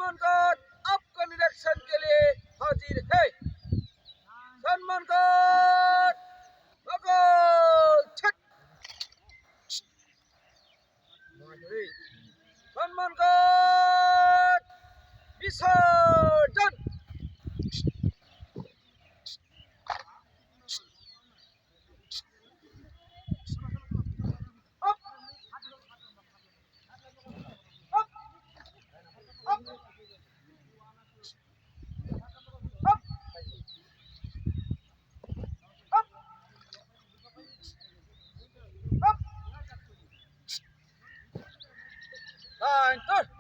सलमान खान आपका निरीक्षण के लिए हाजिर है। सलमान खान छठ सलमान खान विसर्जन। Up, up, up, up, up, up. Line, turn.